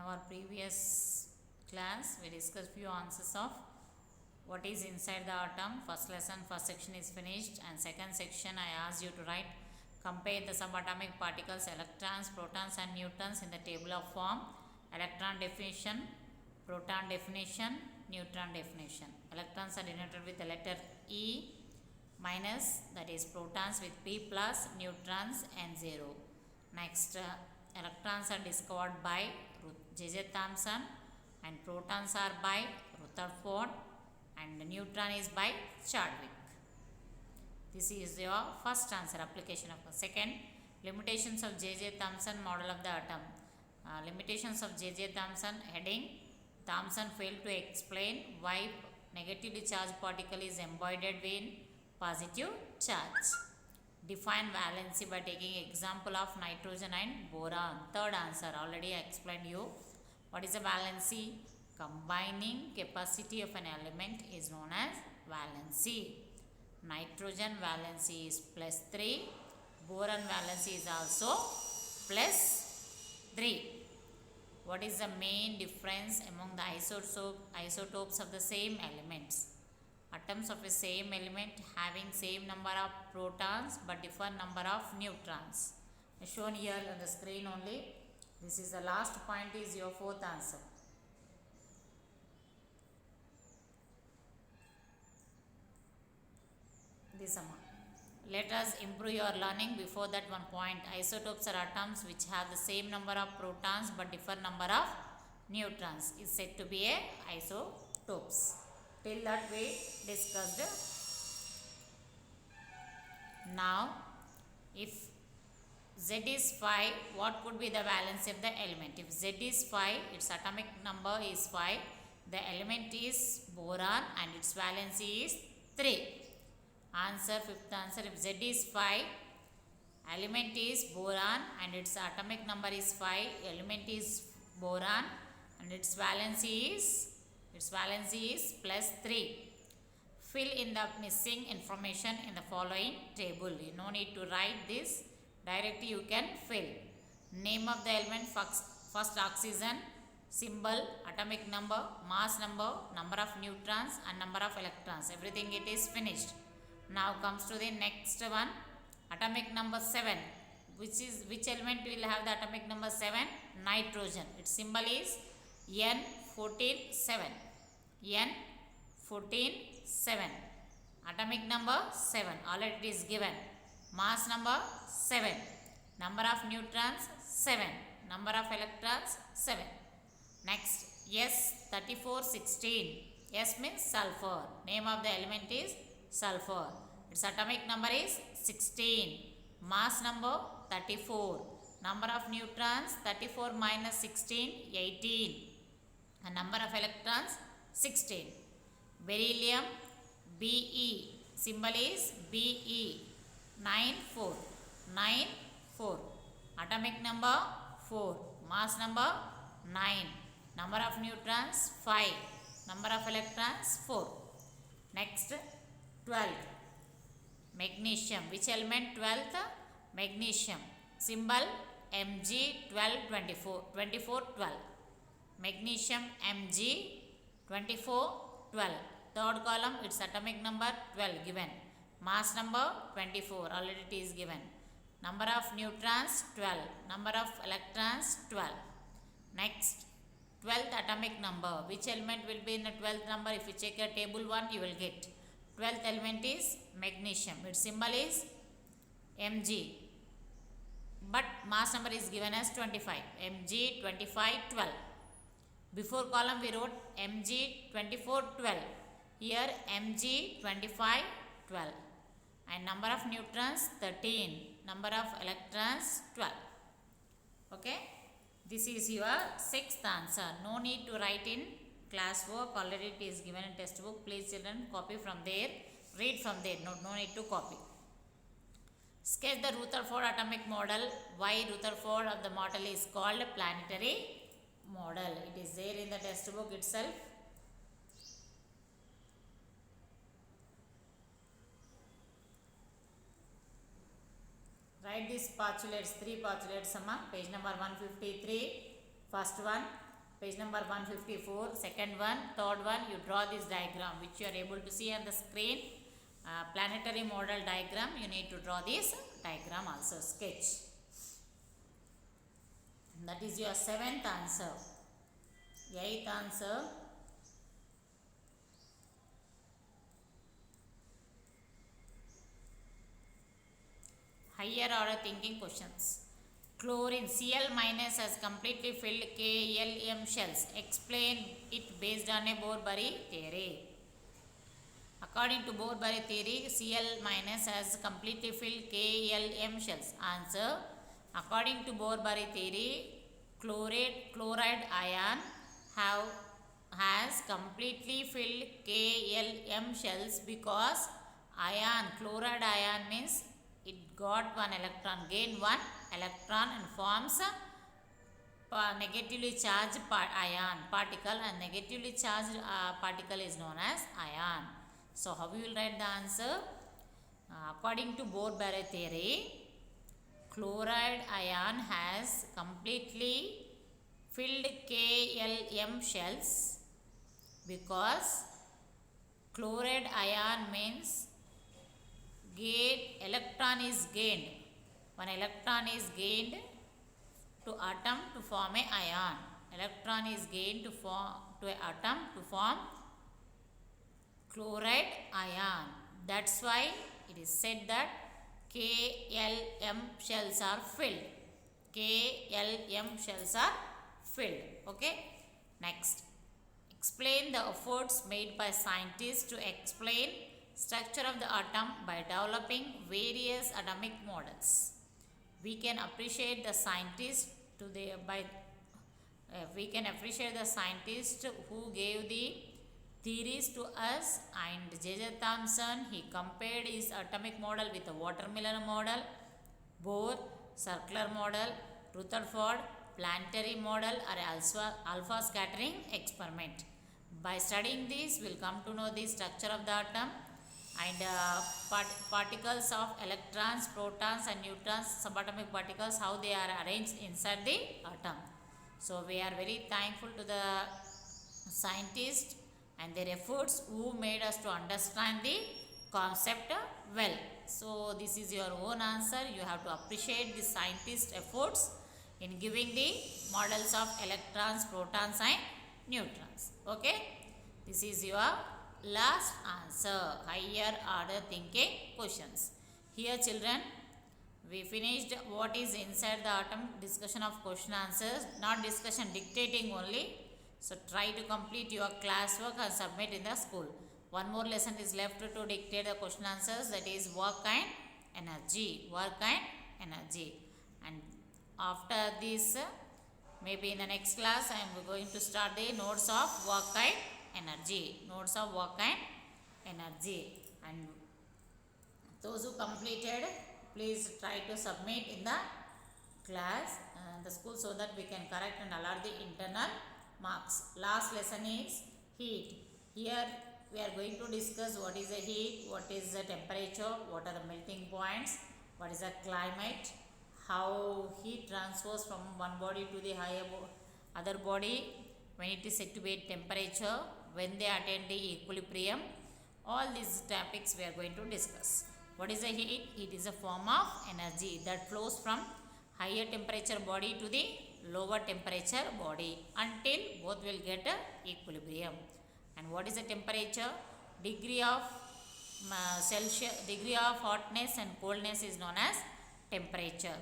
our previous class we discussed few answers of what is inside the atom. First lesson, first section is finished, and second section I asked you to write, compare the subatomic particles electrons, protons and neutrons in the table of form. Electron definition, proton definition, neutron definition. Electrons are denoted with the letter E minus, that is protons with P plus, neutrons N0. Next, electrons are discovered by J.J. Thomson, and protons are by Rutherford, and the neutron is by Chadwick. This is your first answer, application of the second. Limitations of J.J. Thomson model of the atom. Limitations of J.J. Thomson, heading: Thomson failed to explain why negatively charged particle is embodied in positive charge. Define valency by taking example of nitrogen and boron. Third answer, already I explained you. What is a valency? Combining capacity of an element is known as valency. Nitrogen valency is +3. Boron valency is also +3. What is the main difference among the isotopes of the same elements? Atoms of the same element having same number of protons but different number of neutrons. Shown here on the screen only. This is the last point, is your fourth answer. This amount. Let us improve your learning. Before that, one point: isotopes are atoms which have the same number of protons but different number of neutrons is said to be a isotopes. Till that we discussed. Now, if Z is 5, what could be the valency of the element? If Z is 5, its atomic number is 5, the element is boron and its valency is 3. Answer, fifth answer, if Z is 5, element is boron and its atomic number is 5, element is boron and its valency is +3. Fill in the missing information in the following table. You no need to write this, directly you can fill. Name of the element: first oxygen, symbol, atomic number, mass number, number of neutrons and number of electrons. Everything it is finished. Now comes to the next one, atomic number 7. Which element will have the atomic number 7? Nitrogen. Its symbol is N147. N147. Atomic number 7. Already it is given. Mass number 7. Number of neutrons 7. Number of electrons 7. Next, S3416. S means sulfur. Name of the element is sulfur. Its atomic number is 16. Mass number 34. Number of neutrons 34 minus 16, 18. And number of electrons 16. Beryllium, Be. Symbol is Be. 94. Atomic number 4. Mass number 9. Number of neutrons 5. Number of electrons 4. Next, 12. Magnesium. Which element? 12th? Magnesium. Symbol Mg1224. 12. Magnesium Mg 2412. Third column, its atomic number 12 given. Mass number 24, already it is given. Number of neutrons 12. Number of electrons 12. Next, 12th atomic number. Which element will be in the 12th number? If you check your table 1, you will get. 12th element is magnesium. Its symbol is Mg. But mass number is given as 25. Mg 2512. Before column we wrote Mg 2412. Here Mg 2512. And number of neutrons 13. Number of electrons 12. Okay. This is your sixth answer. No need to write in class work. Already it is given in textbook. Please children copy from there. Read from there. No need to copy. Sketch the Rutherford atomic model. Why Rutherford of the model is called planetary model? It is there in the textbook itself. Write these postulates, 3 postulates, page number 153. First one, page number 154, second one, third one, you draw this diagram which you are able to see on the screen. Planetary model diagram, you need to draw this diagram also, sketch. That is your 7th answer. 8th answer, higher order thinking questions. Chlorine Cl minus has completely filled KLM shells. Explain it based on a Bohr-Bury theory. According to Bohr-Bury theory, Cl minus has completely filled KLM shells. Answer: according to Bohr-Bury theory, chloride ion has completely filled KLM shells because chloride ion means it got one electron, gained one electron and forms negatively charged particle, and negatively charged particle is known as ion. So how we will write the answer? According to Bohr-Bury theory, chloride ion has completely filled KLM shells because chloride ion means electron is gained. One electron is gained to atom to form a ion. Electron is gained to an atom to form chloride ion. That's why it is said that KLM shells are filled. KLM shells are filled. Okay. Next, explain the efforts made by scientists to explain structure of the atom by developing various atomic models. We can appreciate the scientists who gave the theories to us. And J.J. Thomson, he compared his atomic model with the watermelon model, Bohr circular model, Rutherford planetary model, or alpha scattering experiment. By studying this, we will come to know the structure of the atom and particles of electrons, protons and neutrons, subatomic particles, how they are arranged inside the atom. So we are very thankful to the scientists and their efforts who made us to understand the concept well. So this is your own answer. You have to appreciate the scientists' efforts in giving the models of electrons, protons and neutrons. Okay, this is your last answer, higher order thinking questions. Here children, we finished what is inside the atom, discussion of question answers, not discussion, dictating only. So try to complete your classwork and submit in the school. One more lesson is left to dictate the question answers, that is work and energy. Work and energy. And after this, maybe in the next class, I am going to start the notes of work and energy. Notes of work and energy. And those who completed, please try to submit in the class, the school, so that we can correct and allot the internal marks. Last lesson is heat. Here we are going to discuss what is the heat, what is the temperature, what are the melting points, what is the climate, how heat transfers from one body to the other body, when it is said to be at temperature, when they attain the equilibrium. All these topics we are going to discuss. What is the heat? Heat is a form of energy that flows from higher temperature body to the lower temperature body until both will get equilibrium. And what is the temperature? Degree of hotness and coldness is known as temperature.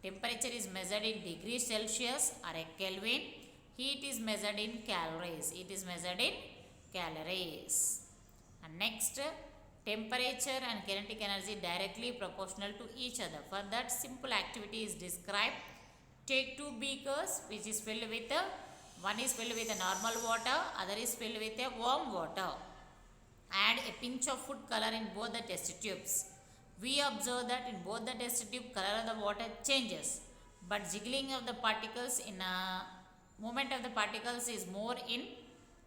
Temperature is measured in degrees Celsius or a Kelvin. Heat is measured in calories. It is measured in calories. And next, temperature and kinetic energy directly proportional to each other. For that, simple activity is described. Take two beakers which is filled with one is filled with a normal water, other is filled with a warm water. Add a pinch of food color in both the test tubes. We observe that in both the test tube, color of the water changes, but jiggling of the particles in movement of the particles is more in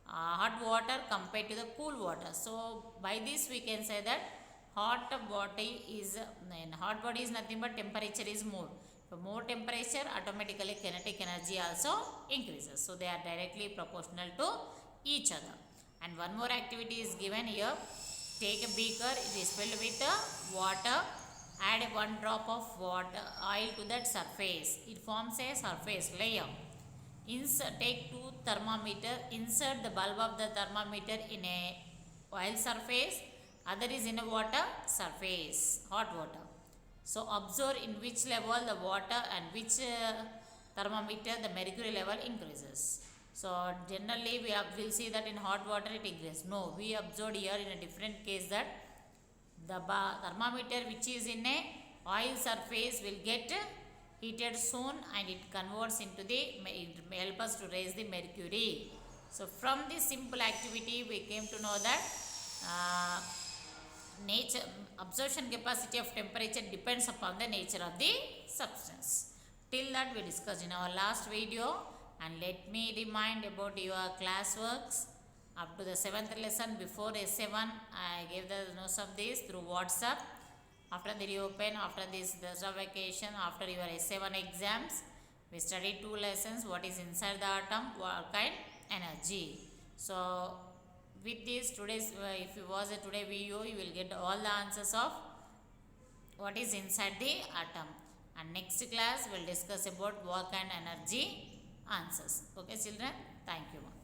hot water compared to the cool water. So by this we can say that hot body is nothing but temperature is more. So more temperature, automatically kinetic energy also increases. So they are directly proportional to each other. And one more activity is given here. Take a beaker, it is filled with water. Add one drop of water oil to that surface. It forms a surface layer. Take two thermometer. Insert the bulb of the thermometer in a oil surface. Other is in a water surface, hot water. So observe in which level the water and which thermometer the mercury level increases. So generally we will see that in hot water it increases. No, we observed here in a different case that the thermometer which is in a oil surface will get heated soon and it converts into the, it help us to raise the mercury. So from this simple activity we came to know that nature absorption capacity of temperature depends upon the nature of the substance. Till that we discussed in our last video, and let me remind about your classworks up to the 7th lesson. Before essay 1 I gave the notes of this through WhatsApp. After the reopen, after this Dasra vacation, after your essay 1 exams, we studied 2 lessons, what is inside the atom, work and energy. So with this today's if you watch the today video, you will get all the answers of what is inside the atom, and next class will discuss about work and energy answers. Okay children, thank you.